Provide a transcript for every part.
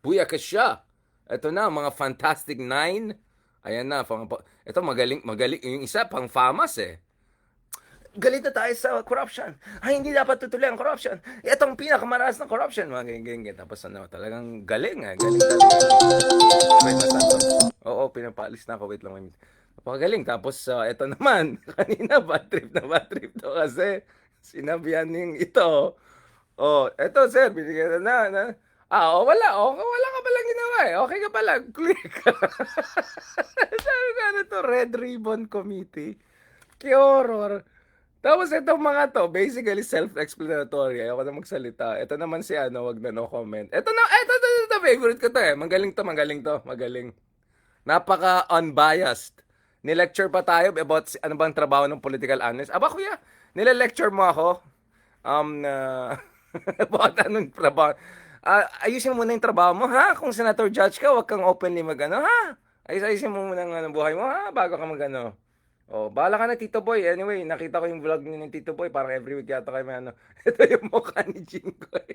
Booyakasha! Ito na, mga Fantastic Nine. Ayan na, ito magaling, magaling. Yung isa, pang famas eh. Galit na tayo sa corruption. Ay, hindi dapat tutuloy ang corruption. Ito ang pinakamaraas na corruption. Mga ganyan. Tapos ano, talagang galing eh. Galing talaga. Wait, nasaan to? Oo, pinapalis na ako. Wait lang. Napakagaling. Tapos, ito naman. Kanina, bad trip to kasi sinabihan ng ito. Oh, eto sir, binigyan na. Wala ka palang ginawa eh. Okay ka pala, click. Sabi ko, ano to, Red Ribbon Committee. Que horror. Tapos itong mga to, basically self-explanatory. Ayoko na magsalita. Ito naman si ano, wag na no comment. Ito, favorite ko to eh. Magaling. Napaka-unbiased. Ni-lecture pa tayo about ano bang trabaho ng political analyst. Aba kuya, nile-lecture mo ako na about anong trabaho. Ayusin mo muna yung trabaho mo, ha? Kung senator judge ka, wag kang openly magano, ha? Ayusin mo muna ang buhay mo, ha? Bago ka magano. Oh, bahala ka na, Tito Boy. Anyway, nakita ko yung vlog ni Tito Boy. Parang every week yata kayo may ano. Ito yung mukha ni Jinggoy.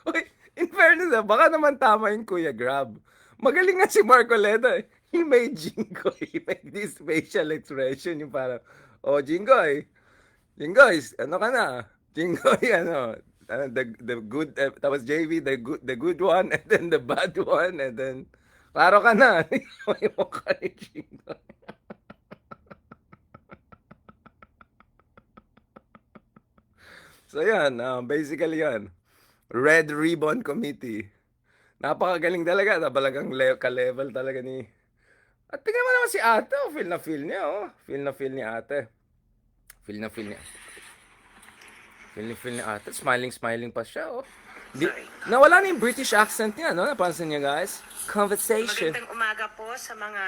Uy, in fairness, baka naman tama yung Kuya Grab. Magaling nga si Marcoleta eh. He made Jinggoy make this facial expression. Yung parang, oh, Jinggoy, ano ka na? Jinggoy, the good, tapos JV, the good one, and then the bad one, and then, klaro ka na. Yung mukha ni Jinggoy. So yan, basically yan. Red Ribbon Committee. Napakagaling talaga. Talagang ka-level talaga ni... At tingnan mo naman si ate. Oh, feel na feel niya. Oh. Feel na feel ni ate. Feel na feel niya. Feel ni ate. Smiling pa siya. Oh. Di, nawala na yung British accent niya, no? Napansin niya, guys? Conversation. Magandang umaga po sa mga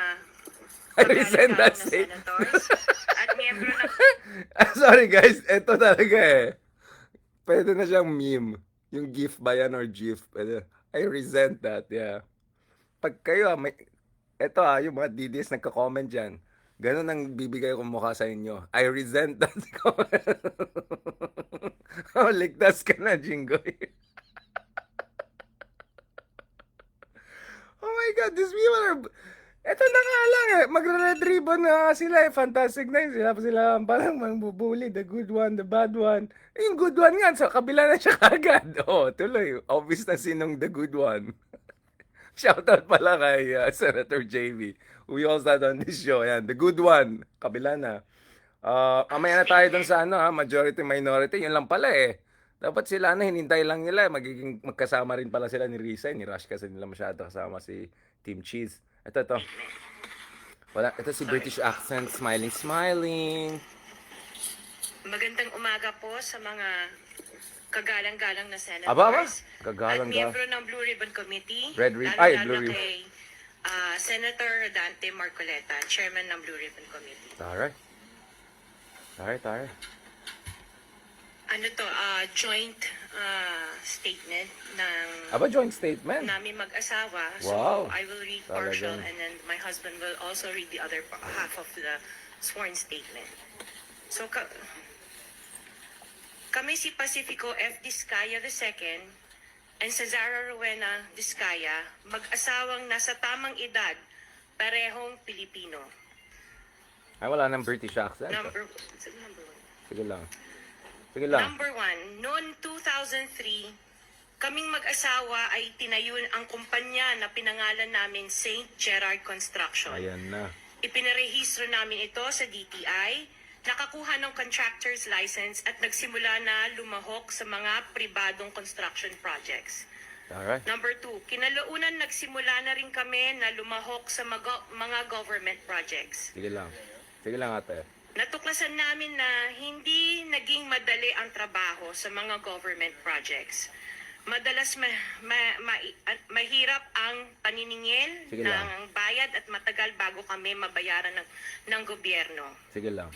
I resent that na statement. senators at miyembro ng... Sorry, guys. Ito talaga eh. Pwede na siyang meme. Yung GIF ba yan or GIF? Pwede. I resent that, yeah. Pag kayo, eto yung mga DDS nagka-comment dyan. Ganun ang bibigay kong mukha sa inyo. I resent that comment. Oh, ligtas ka na, Jinggoy. Oh my God, these people are... Eto na nga lang eh. Magre-red ribbon na sila eh. Fantastic Nine. Sila parang mangbubuli. The good one, the bad one. Eh, yung good one nga, sa kabila na siya kagad. Oh, tuloy. Obvious na sinong the good one. Shoutout pala kay Senator JV. We all sat on this show. Yan, the good one. Kabila na. Amaya na tayo dun sa ano, majority, minority. Yun lang pala eh. Dapat sila na, hinintay lang nila. Magiging magkasama rin pala sila ni Risa. Ni Rush kasi nila masyado kasama si Team Cheese. Ito. Wala, ito si British accent. Smiling. Magandang umaga po sa mga kagalang-galang na senators. Aba. At miyembro ng Blue Ribbon Committee. Red Ribbon. Lalo-lalo Blue Ribbon. kay Senator Dante Marcoleta, Chairman ng Blue Ribbon Committee. Alright. Ano to, joint statement ng Joint statement. namin mag-asawa. Wow. So I will read partial Talagang. and then my husband will also read the other half of the sworn statement. So kami si Pacifico F. Discaya II and Cesara Rowena Discaya, mag-asawang nasa tamang edad, parehong Pilipino. Ay, wala nang British accent. Number Sige lang. Number one, noong 2003, kaming mag-asawa ay tinayun ang kumpanya na pinangalan namin St. Gerard Construction. Ayan na. Ipinarehistro namin ito sa DTI, nakakuha ng contractor's license at nagsimula na lumahok sa mga pribadong construction projects. Alright. Number two, kinalaunan nagsimula na rin kami na lumahok sa mga government projects. Sige lang ate. Natuklasan namin na hindi naging madali ang trabaho sa mga government projects. Madalas mahirap ang paniningil ng bayad at matagal bago kami mabayaran ng gobyerno. Sige lang.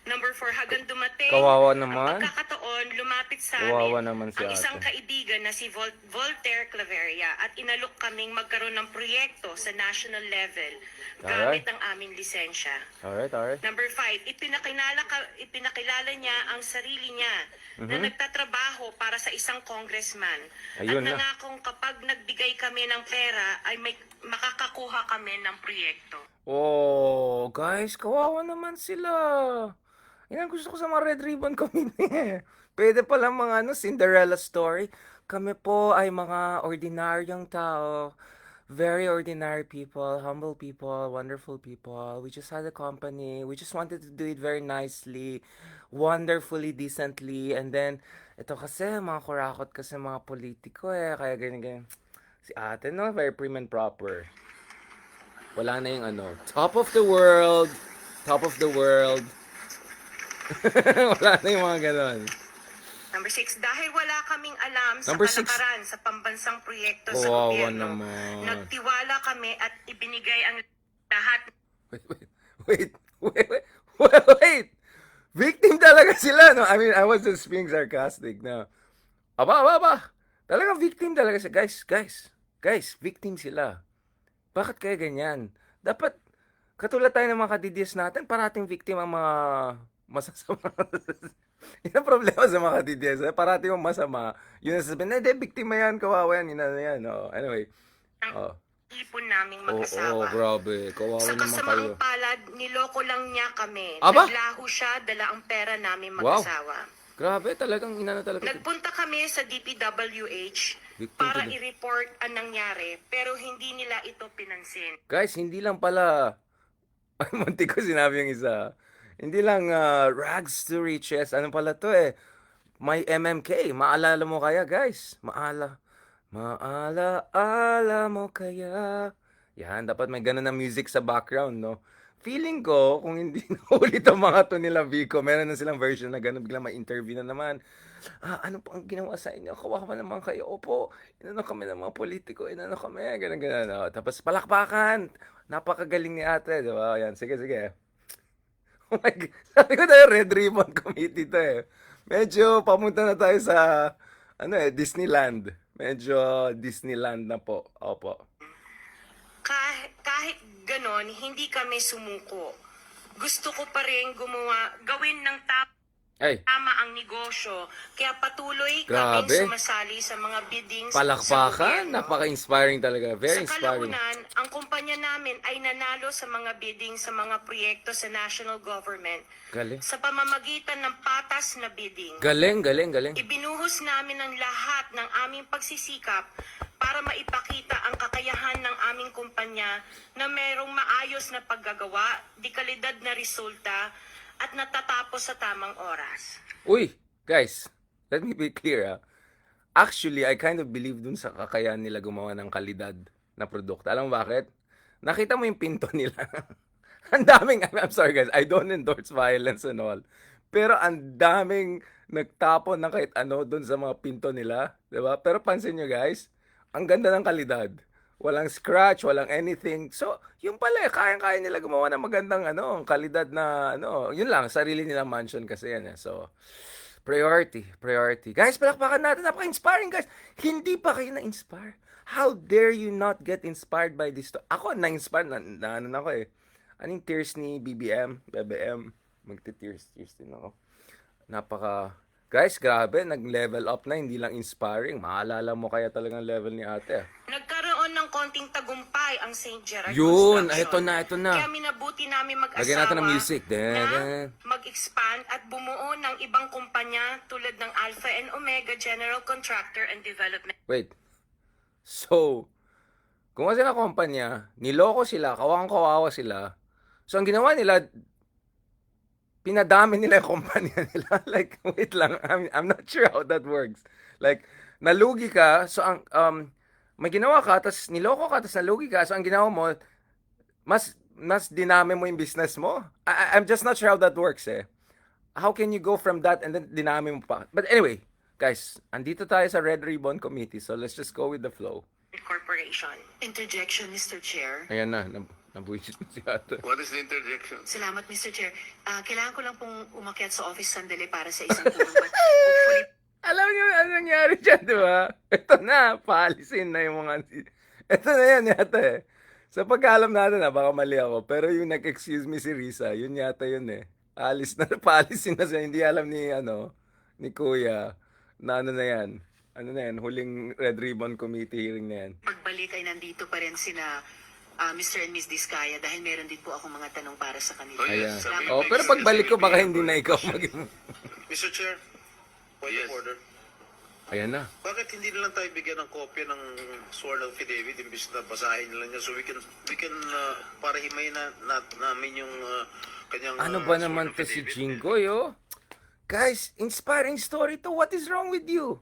Number 4, hanggang dumating Kawawa ang naman. pagkakataon, lumapit sa Kawawa amin naman si ang isang ate. kaibigan na si Voltaire Claveria at inalok kaming magkaroon ng proyekto sa national level gamit ang aming lisensya. Alright. Number 5, ipinakilala niya ang sarili niya na nagtatrabaho para sa isang congressman. Ayun at na. nangakong kapag nagbigay kami ng pera ay makakakuha kami ng proyekto. Oh, guys, kawawa naman sila. Yan ang gusto ko sa mga Red Ribbon Committee. Pwede pala mga Cinderella story. Kami po ay mga ordinaryong tao. Very ordinary people, humble people, wonderful people. We just had a company. We just wanted to do it very nicely, wonderfully, decently. And then, ito kasi, mga kurakot kasi mga politiko eh. Kaya ganyan. Si ate, no? Very prim and proper. Wala na yung top of the world. Top of the world. Wala na yung mga ganon. Number 6, dahil wala kaming alam sa Number six. kalakaran sa pambansang proyekto sa Kawawa gobyerno, naman. nagtiwala kami at ibinigay ang lahat. Wait. Victim talaga sila, no? I mean, I was just being sarcastic, no? Aba. Talagang victim talaga sila. Guys, victim sila. Bakit kaya ganyan? Dapat, katulad tayo ng mga kadidis natin, parating victim ang mga masasama. Yun ang problema sa mga kadidis. Parating ang masama. Yun ang sasabihin, hindi, biktima yan, kawawa yan, yan. Oh, anyway. Oh. Ipon naming Oo, mag-asawa. grabe. Kawawa Sa naman kayo. kasamaang palad, niloko lang niya kami. Aba? Naglaho siya, dala ang pera namin Wow. mag-asawa. Grabe, talagang talaga. Nagpunta kami sa DPWH Victim para to the- i-report ang nangyari, pero hindi nila ito pinansin. Guys, hindi lang pala, ay, munti ko sinabi yung isa. Hindi lang rags to riches. Ano pala to eh? May MMK. Maalala mo kaya, guys? Maala mo kaya. Yan, dapat may ganun na music sa background, no? Feeling ko, kung hindi naulit ang mga to nila Vico, meron na silang version na ganun, biglang may interview na naman. Ano po ang ginawa sa inyo? Kawawa naman kayo. Opo, inano kami ng mga politiko, inano kami, ganun. Oh, tapos palakpakan. Napakagaling ni ate, di ba? Yan, sige. Oh my God. Sabi ko tayo, Red Ribbon Committee to eh. Medyo pamunta na tayo sa, Disneyland. Medyo Disneyland na po. Opo. Kahit ganon, hindi kami sumuko. Gusto ko pa rin gawin ng Ay, tama ang negosyo. Kaya patuloy Grabe. kaming sumasali sa mga biddings sa palakpakan. gobyerno. Napaka-inspiring talaga. Very Sa inspiring. kalaunan, ang kumpanya namin ay nanalo sa mga bidding sa mga proyekto sa national government Galing. sa pamamagitan ng patas na bidding. Galing. Ibinuhos namin ang lahat ng aming pagsisikap para maipakita ang kakayahan ng aming kumpanya na mayroong maayos na paggagawa, dekalidad na resulta, at natatapos sa tamang oras. Uy, guys, let me be clear. Actually, I kind of believe dun sa kakayahan nila gumawa ng kalidad na produkto. Alam mo bakit? Nakita mo yung pinto nila. Ang daming, I'm sorry guys, I don't endorse violence and all. Pero ang daming nagtapon ng kahit ano dun sa mga pinto nila. Diba? Pero pansin nyo guys, ang ganda ng kalidad. Walang scratch, walang anything. So, yung pala, kayang-kaya nila gumawa ng magandang kalidad na yun lang, sarili nilang mansion kasi yan. So, priority. Guys, palakpakan natin. Napaka-inspiring, guys. Hindi pa kayo na-inspire. How dare you not get inspired by this? Ako, na-inspire. Na ako eh. Anong tears ni BBM? Magti-tears din ako. Guys, grabe. Nag-level up na. Hindi lang inspiring. Maalala mo kaya talagang level ni ate. Nagkaroon ng konting tagumpay ang St. Gerard Yun, Construction. ito na. Kaya minabuti namin mag-asawa Lagyan natin ng music. na mag-expand at bumuo ng ibang kumpanya tulad ng Alpha and Omega General Contractor and Development. Wait. So, kung kasi na kumpanya, niloko sila, kawang-kawawa sila. So, ang ginawa nila, pinadami nila yung kumpanya nila. Like, wait lang, I'm not sure how that works. Like, nalugi ka, so may ginawa ka, tapos niloko ka, tapos nalugi ka, so ang ginawa mo, mas dinami mo yung business mo. I'm just not sure how that works eh. How can you go from that and then dinami mo pa? But anyway, guys, andito tayo sa Red Ribbon Committee, so let's just go with the flow. Corporation. Interjection, Mr. Chair. Ayan na, nabuisit na si ate. What is the interjection? Salamat, Mr. Chair. Kailangan ko lang pong umakyat sa office sandali para sa isang tulong. But hopefully, dyan, di ba? Ito na, paalisin na yung mga... Ito na yan yata eh. Sa pagkaalam natin baka mali ako, pero yung nag-excuse me si Risa, yun yata yun eh. Alis na, paalisin na siya, hindi alam ni, ni Kuya, na ano na yan. Ano na yan, huling Red Ribbon Committee hearing na yan. Pagbalik ay nandito pa rin sina Mr. and Miss Diskaya dahil meron din po akong mga tanong para sa kanila. Oh, yes. Ayan. Sabi- Oh, pero pagbalik ko, baka hindi na ikaw maging... Mr. Chair, point Yes. of order. Ayan na. Bakit hindi na lang tayo bigyan ng kopya ng sworn affidavit imbis na basahin nila niya so we can para himayin namin yung kanyang Ano ba sworn naman to si affidavit. Jinggoy, oh? Guys, inspiring story to. What is wrong with you?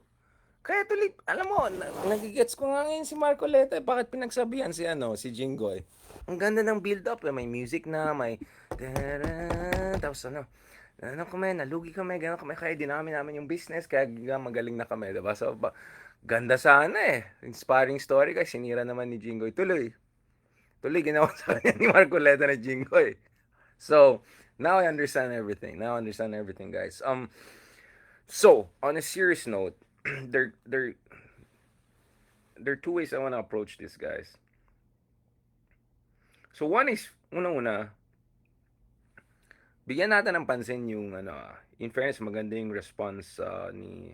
Kaya tuloy, alam mo, nagigets ko nga ngayon si Marcoleta, bakit pinagsabihan si si Jinggoy. Ang ganda ng build-up, may music na, may... Tapos kami, nalugi kami, gano'n kami, kaya dinami namin yung business, kaya magaling na kami, diba? So, ganda sana eh. Inspiring story, guys, sinira naman ni Jinggoy. Tuloy, ginawa sa kanya ni Marcoleta na Jinggoy. So, now I understand everything. Guys. So, on a serious note, there are two ways I want to approach this, guys. So, one is, una-una, bigyan natin ng pansin yung, in fairness, maganda yung response ni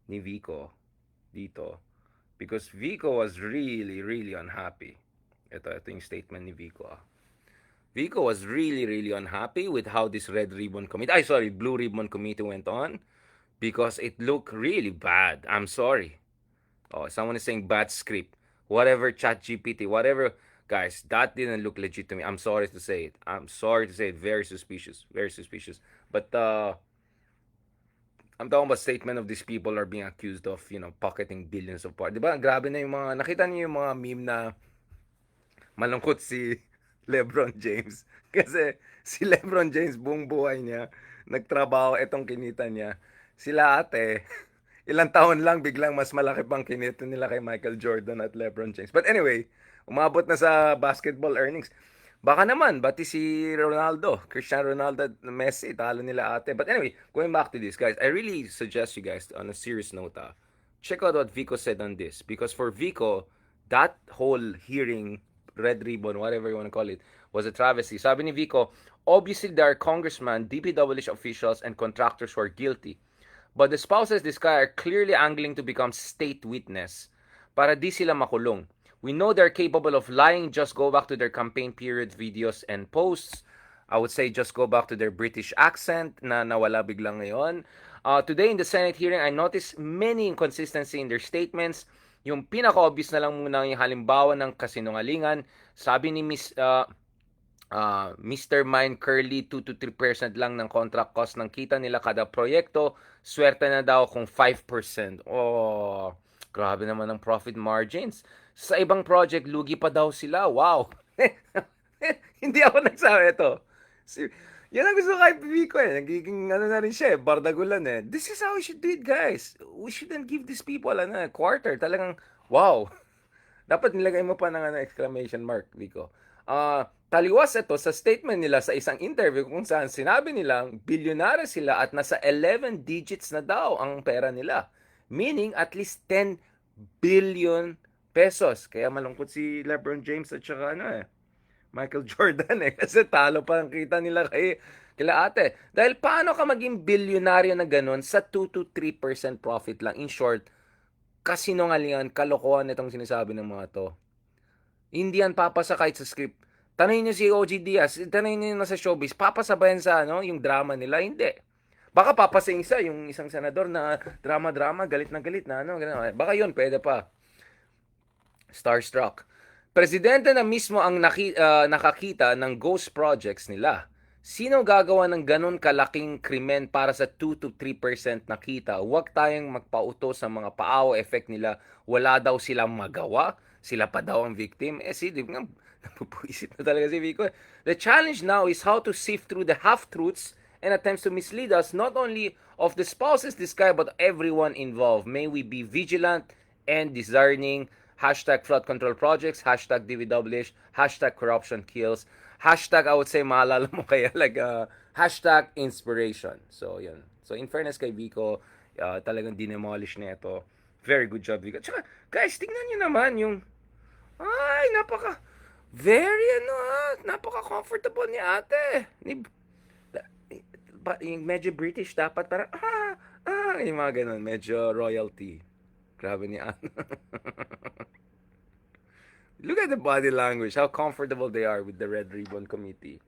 Vico dito. Because Vico was really, really unhappy. Ito yung statement ni Vico. Vico was really, really unhappy with how this Blue Ribbon Committee went on because it looked really bad. I'm sorry. Oh, someone is saying bad script. Whatever, ChatGPT, whatever. Guys, that didn't look legit to me. I'm sorry to say it. Very suspicious. But, I'm talking about statement of these people are being accused of, pocketing billions of parts. Diba? Grabe na yung mga, nakita niyo yung mga meme na malungkot si LeBron James. Kasi si LeBron James, buong buhay niya, nagtrabaho, etong kinita niya. Sila ate, ilang taon lang, biglang mas malaki pang kinita nila kay Michael Jordan at LeBron James. But anyway, umabot na sa basketball earnings. Baka naman, bati si Cristiano Ronaldo, Messi, talo nila ate. But anyway, going back to this, guys, I really suggest you guys, on a serious note, check out what Vico said on this. Because for Vico, that whole hearing, Red Ribbon, whatever you want to call it, was a travesty. Sabi ni Vico, obviously there are congressmen, DPWH officials, and contractors who are guilty. But the spouses this guy are clearly angling to become state witness para di sila makulong. We know they're capable of lying. Just go back to their campaign period videos and posts. I would say just go back to their British accent na nawala biglang ngayon. Today in the Senate hearing, I noticed many inconsistency in their statements. Yung pinaka-obvious na lang muna yung halimbawa ng kasinungalingan. Sabi ni Mr. Mine Curly, 2 to 3% lang ng contract cost ng kita nila kada proyekto. Swerte na daw kung 5%. Oh, grabe naman ang profit margins. Sa ibang project, lugi pa daw sila. Wow! Hindi ako nagsabi ito. Yan ang gusto kay Vico eh. Nagiging na rin siya eh. Bardagulan eh. This is how we should do it, guys. We shouldn't give these people quarter. Talagang, wow! Dapat nilagay mo pa ng exclamation mark, Vico. Taliwas ito sa statement nila sa isang interview kung saan sinabi nilang bilyonaryo sila at nasa 11 digits na daw ang pera nila. Meaning, at least 10 billion pesos. Kaya malungkot si LeBron James at saka Michael Jordan kasi talo pa ang kita nila kila ate. Dahil paano ka maging bilyonaryo na ganun sa 2 to 3% profit lang? In short, kasinungalingan, kalokohan itong sinasabi ng mga to. Hindi yan papasa kahit sa script. Tanay niyo si OG Diaz, tanay niyo na sa showbiz, papasa ba yan sa yung drama nila? Hindi. Baka papasa yung isang senador na drama-drama, galit na gano'n. Baka yun, pwede pa. Starstruck. Presidente na mismo ang nakakita ng ghost projects nila. Sino gagawa ng ganun kalaking krimen para sa 2 to 3% na kita? Huwag tayong magpauto sa mga paawa effect nila. Wala daw silang magawa. Sila pa daw ang victim. Napupuisip na talaga si Vico. The challenge now is how to sift through the half-truths and attempts to mislead us, not only of the spouses this guy, but everyone involved. May we be vigilant and discerning. #flood control projects, #DVWH, #corruption kills, I would say maalala mo kaya #inspiration. So yun. So in fairness kay Vico, talagang dinemolish na ito. Very good job, Vico. Tsaka, guys, tingnan nyo naman yung, ay, napaka-comfortable ni ate. Yung medyo British, dapat parang, yung mga ganun, medyo royalty. Grabe ni ate. Look at the body language, how comfortable they are with the Red Ribbon Committee.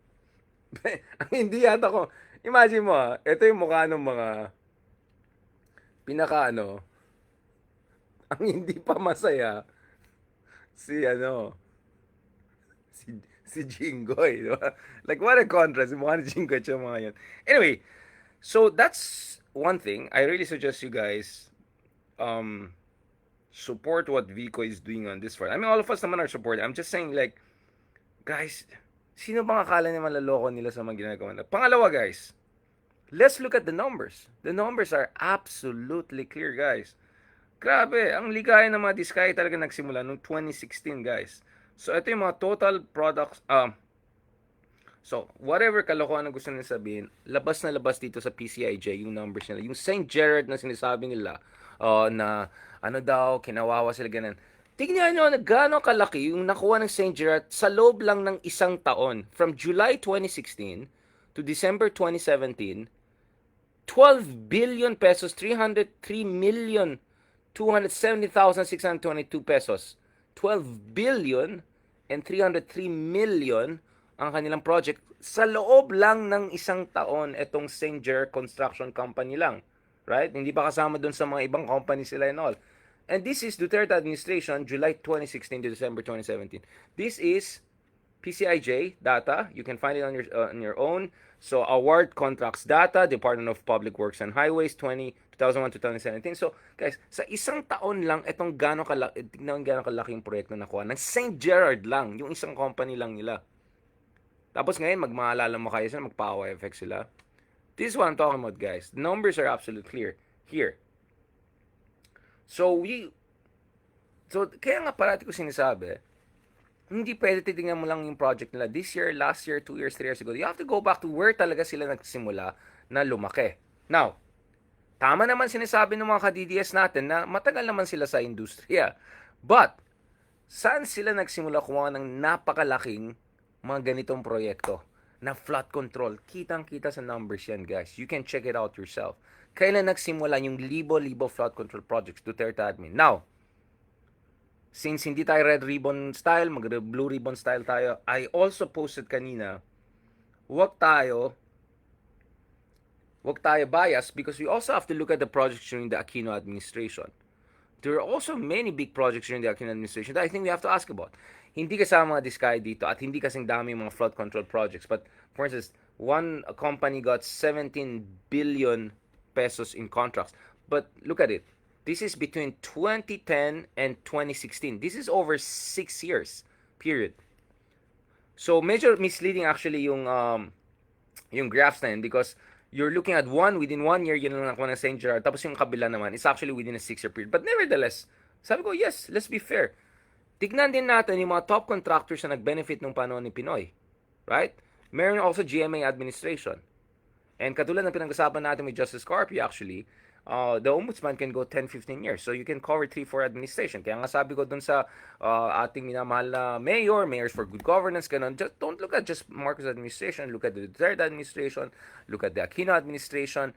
Hindi yata ko, imagine mo ito yung mukha ng mga, ang hindi pa masaya, si si Jinggoy, di ba? Like, what a contrast, yung mukha ni Jinggoy at yung mga yun. Anyway, so that's one thing. I really suggest you guys, support what Vico is doing on this front. I mean, all of us naman are supporting. I'm just saying, like, guys, sino bang akala niya malaloko nila sa mga ginagawa nila? Pangalawa, guys, let's look at the numbers. The numbers are absolutely clear, guys. Grabe, ang ligaya ng mga Diskaya talaga nagsimula noong 2016, guys. So, ito yung mga total products, so, whatever kalokohan na gusto nila sabihin, labas na labas dito sa PCIJ, yung numbers nila. Yung St. Gerard na sinasabi nila, na kinawawa sila ganun. Tingnan nyo na gaano kalaki yung nakuha ng St. Gerard sa loob lang ng isang taon. From July 2016 to December 2017, 12 billion pesos, 303,270,622 pesos. 12 billion and 303 million ang kanilang project sa loob lang ng isang taon itong St. Gerard Construction Company lang. Right? Hindi pa kasama dun sa mga ibang company sila and all. And this is Duterte administration, July 2016 to December 2017. This is PCIJ data. You can find it on your own. So, award contracts data, Department of Public Works and Highways, 2001-2017. So, guys, sa isang taon lang, itong gano'ng kalaki yung proyekto na nakuha ng St. Gerard lang, yung isang company lang nila. Tapos ngayon, magmaalala mo kayo sila, magpa-OFX sila. This is what I'm talking about, guys. The numbers are absolutely clear here. So, kaya nga parati ko sinasabi, hindi pwede titingnan mo lang yung project nila this year, last year, 2 years, 3 years ago. You have to go back to where talaga sila nagsimula na lumaki. Now, tama naman sinasabi ng mga ka-DDS natin na matagal naman sila sa industriya. But, saan sila nagsimula kumuha ng napakalaking mga ganitong proyekto na flood control? Kitang-kita sa numbers yan, guys. You can check it out yourself. Kailan nagsimula yung libo-libo flood control projects, Duterte admin? Now, since hindi tayo red ribbon style, mag-blue ribbon style tayo, I also posted kanina, wag tayo bias because we also have to look at the projects during the Aquino administration. There are also many big projects during the Aquino administration that I think we have to ask about. Hindi kasama mga Diskaya dito at hindi kasing dami mga flood control projects. But for instance, one company got 17 billion pesos in contracts. But look at it. This is between 2010 and 2016. This is over 6 years period. So medyo misleading actually yung graphs na yun because you're looking at within 1 year yun lang nakuha ng St. Gerard, tapos yung kabila naman is actually within a 6-year period. But nevertheless, sabi ko, yes, let's be fair. Tignan din natin yung mga top contractors na nag-benefit nung panahon ni Pinoy. Right? Meron also GMA administration. And katulad ng pinag-usapan natin with Justice Carpio actually, the ombudsman can go 10-15 years. So you can cover 3-4 administration. Kaya nga sabi ko dun sa ating minamahal na mayors for good governance, ganun, just don't look at just Marcos administration, look at the Duterte administration, look at the Aquino administration.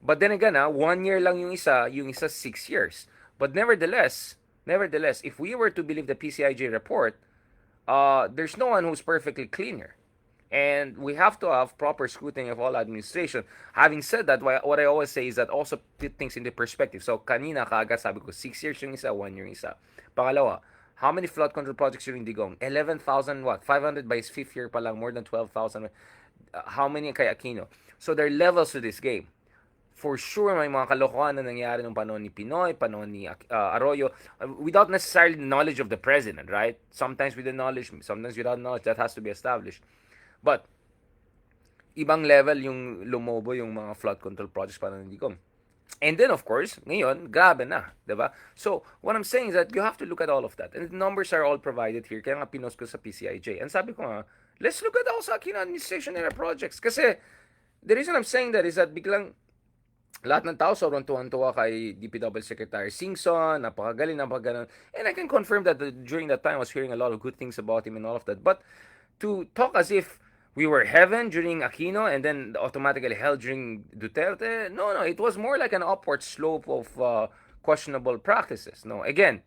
But then again, 1 year lang yung isa 6 years. But nevertheless, if we were to believe the PCIJ report, there's no one who's perfectly clean here. And we have to have proper scrutiny of all administration. Having said that, what I always say is that also put things into perspective. So, kanina kaagad sabi ko, 6 years yung isa, 1 year yung isa. Pangalawa, how many flood control projects yung Digong? 11,000 what? 500 by his 5th year pa lang, more than 12,000. How many kay Aquino? So, there are levels to this game. For sure, may mga kalokohan na nangyari nung panahon ni Pinoy, panahon ni Arroyo, without necessarily the knowledge of the president, right? Sometimes with the knowledge, sometimes without knowledge, that has to be established. But, ibang level yung lumobo yung mga flood control projects para ng Digong. And then, of course, ngayon, grabe na. Diba? So, what I'm saying is that you have to look at all of that. And the numbers are all provided here. Kaya nga pinost ko sa PCIJ. And sabi ko nga, let's look at also Aquino administration era projects. Kasi, the reason I'm saying that is that biglang, lahat ng tao sobrang tuwan-tuwa kay DPW Secretary Singson, napakagaling, napakagaling. And I can confirm that during that time I was hearing a lot of good things about him and all of that. But to talk as if we were heaven during Aquino and then automatically hell during Duterte, no, no, it was more like an upward slope of questionable practices. No, again,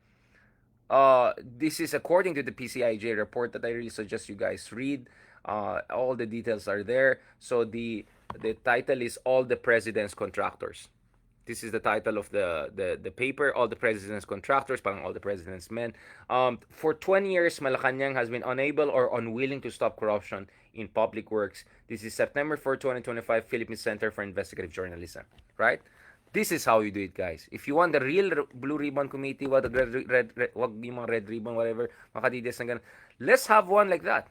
this is according to the PCIJ report that I really suggest you guys read. All the details are there. So the title is All the President's Contractors. This is the title of the paper, All the President's Contractors, parang All the President's Men. For 20 years, Malacanang has been unable or unwilling to stop corruption in public works. This is September 4, 2025, Philippine Center for Investigative Journalism. Right? This is how you do it, guys. If you want the real Blue Ribbon Committee, wag yung mga red ribbon, whatever, makadides na ganun, let's have one like that.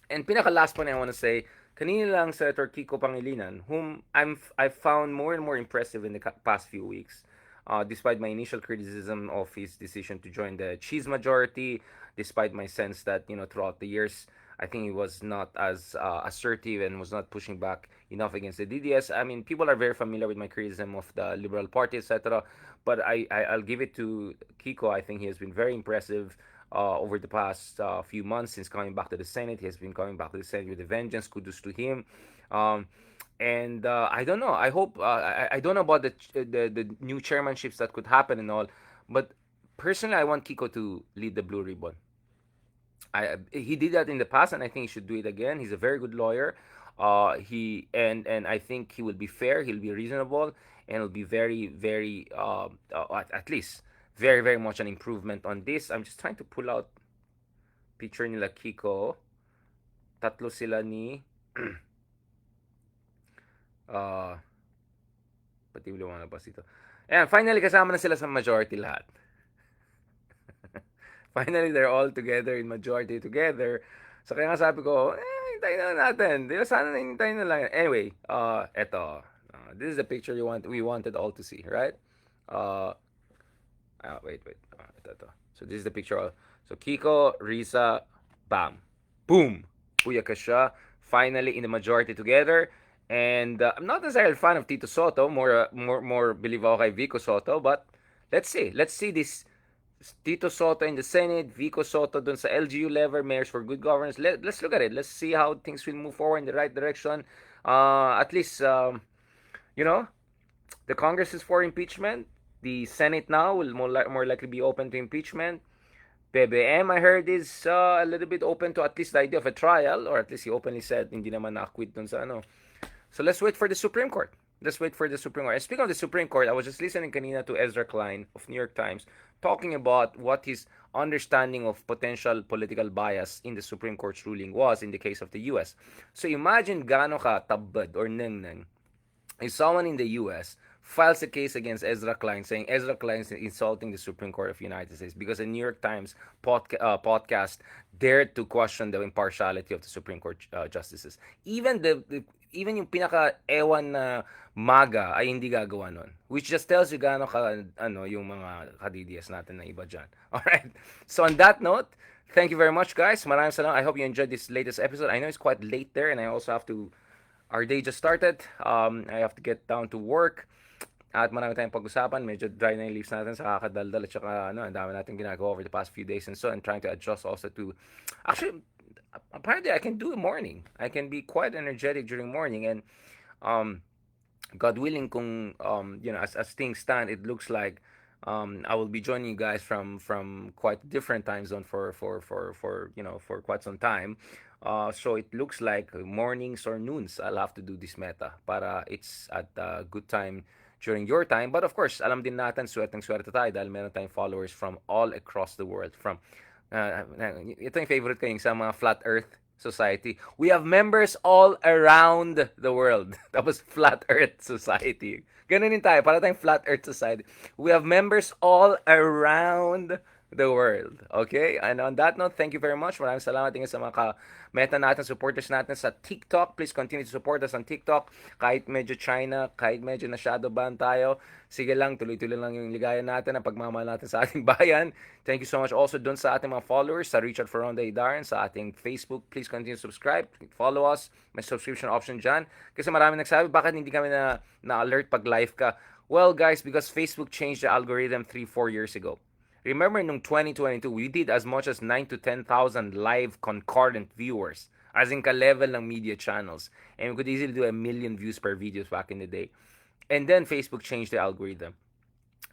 And pinaka last one I want to say, kanina lang Senator Kiko Pangilinan, whom I've found more and more impressive in the past few weeks. Despite my initial criticism of his decision to join the Cheese Majority, despite my sense that, throughout the years, I think he was not as assertive and was not pushing back enough against the DDS. I mean, people are very familiar with my criticism of the Liberal Party, etc. But I'll give it to Kiko. I think he has been very impressive over the past few months since coming back to the Senate. He has been coming back to the Senate with a vengeance. Kudos to him. And I don't know. I hope I don't know about the new chairmanships that could happen and all, but personally, I want Kiko to lead the Blue Ribbon. He did that in the past, and I think he should do it again. He's a very good lawyer. And I think he will be fair. He'll be reasonable, and he'll be very very at least very very much an improvement on this. I'm just trying to pull out picture nila Kiko. Tatlo sila ni pati wala pa dito. And finally kasama na sila sa majority lahat. Finally, they're all together in majority together. So kaya nga sabi ko, hintayin na natin. Di ba sana hintayin na lang. Anyway, eto. This is the picture we wanted all to see, right? Wait. Ito. So this is the picture. So Kiko, Risa, bam. Boom. Buyaka siya. Finally in the majority together. And I'm not necessarily a fan of Tito Soto. More believe ako kay Vico Soto. But let's see. Let's see this Tito Soto in the Senate, Vico Soto dun sa LGU level, Mayors for Good Governance. Let's look at it. Let's see how things will move forward in the right direction. At least, the Congress is for impeachment. The Senate now will more likely be open to impeachment. PBM, I heard, is a little bit open to at least the idea of a trial, or at least he openly said hindi naman na-acquit dun sa ano. So let's wait for the Supreme Court. Let's wait for the Supreme Court. And speaking of the Supreme Court, I was just listening kanina to Ezra Klein of New York Times talking about what his understanding of potential political bias in the Supreme Court's ruling was in the case of the U.S. So imagine gaano ka tabad or neng if someone in the U.S. files a case against Ezra Klein saying Ezra Klein is insulting the Supreme Court of the United States because a New York Times podcast dared to question the impartiality of the Supreme Court justices. Even yung pinaka-ewan na MAGA ay hindi gagawa nun. Which just tells you gaano ka, yung mga kadidiyas natin na iba dyan. Alright? So on that note, thank you very much guys. Maraming salamat. I hope you enjoyed this latest episode. I know it's quite late there and I also have to, our day just started. I have to get down to work. At marami tayong pag-usapan. Medyo dry na yung leaves natin sa kakadaldal at saka ang dami natin ginagawa over the past few days and so, and trying to adjust also to, actually, apparently I can do a morning. I can be quite energetic during morning and God willing kung as things stand, it looks like I will be joining you guys from quite different time zone for quite some time. So it looks like mornings or noons I'll have to do this meta para it's at a good time during your time. But of course, alam din natin swerte tayo dahil meron tayong followers from all across the world. From ito yung favorite ko yung sa mga Flat Earth Society. We have members all around the world. Tapos Flat Earth Society. Ganun din tayo. Para tayong Flat Earth Society. We have members all around the world. Okay? And on that note, thank you very much. Maraming salamat din sa mga meta natin, supporters natin sa TikTok. Please continue to support us on TikTok. Kahit medyo China, kahit medyo na shadow ban tayo, sige lang, tuloy-tuloy lang yung ligaya natin, ang pagmamahal natin sa ating bayan. Thank you so much also dun sa ating mga followers, sa Richard Ferronda Idaran, sa ating Facebook. Please continue to subscribe, follow us. May subscription option dyan. Kasi marami nagsabi, bakit hindi kami na-alert pag live ka? Well, guys, because Facebook changed the algorithm 3-4 years ago. Remember, nung 2022, we did as much as 9 to 10,000 live concurrent viewers, as in ka-level ng media channels. And we could easily do 1 million views per videos back in the day. And then Facebook changed the algorithm.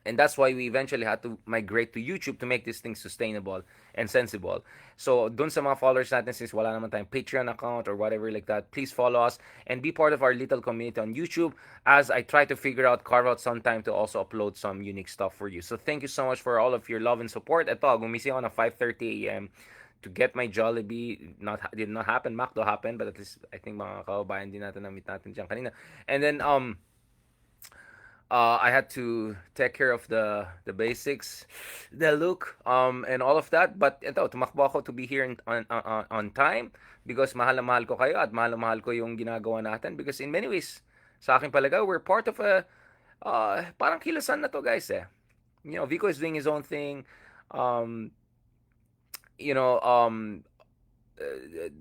And that's why we eventually had to migrate to YouTube to make this thing sustainable and sensible. So, dun sa mga followers natin, since wala naman tayong Patreon account or whatever like that, please follow us and be part of our little community on YouTube as I try to carve out some time to also upload some unique stuff for you. So, thank you so much for all of your love and support. Ito, gumising ako na 5:30 a.m. to get my Jollibee. Did not happen. McDo happened, but at least I think mga kababayan din natin na-meet natin dyan kanina. And then, I had to take care of the basics, the look, and all of that. But ito, tumakbo ako to be here on time because mahal na mahal ko kayo at mahal na mahal ko yung ginagawa natin. Because in many ways, sa aking palagay, we're part of a, parang kilasan na to, guys, eh. You know, Vico is doing his own thing. You know,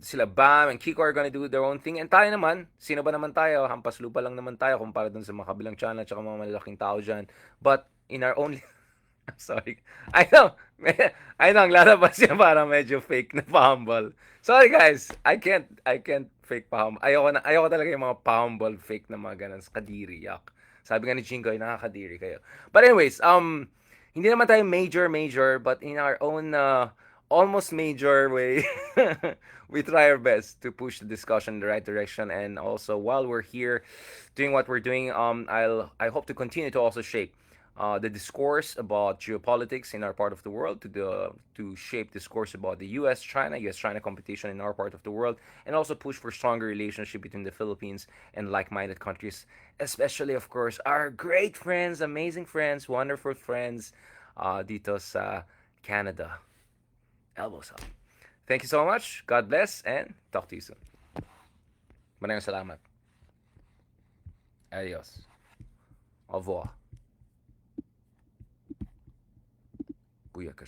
sila Bam and Kiko are gonna do their own thing. And tayo naman, sino ba naman tayo? Hampas lupa lang naman tayo kumpara dun sa mga kabilang channel at mga malalaking tao dyan. But in our own... Sorry. I know, ang lalabas niya parang medyo fake na pa-humble. Sorry guys, I can't fake pa-humble. Ayoko talaga yung mga pa-humble fake na mga ganun. Kadiri, yak. Sabi nga ni Jingoy, nakakadiri kayo. But anyways, hindi naman tayo major, but in our own almost major way, we try our best to push the discussion in the right direction. And also, while we're here doing what we're doing, I hope to continue to also shape the discourse about geopolitics in our part of the world, to shape discourse about the U.S.-China competition in our part of the world, and also push for stronger relationship between the Philippines and like-minded countries, especially, of course, our great friends, amazing friends, wonderful friends dito sa Canada. Elbows up. Thank you so much. God bless and talk to you soon. Maraming salamat. Adios. Au revoir. Booyaka.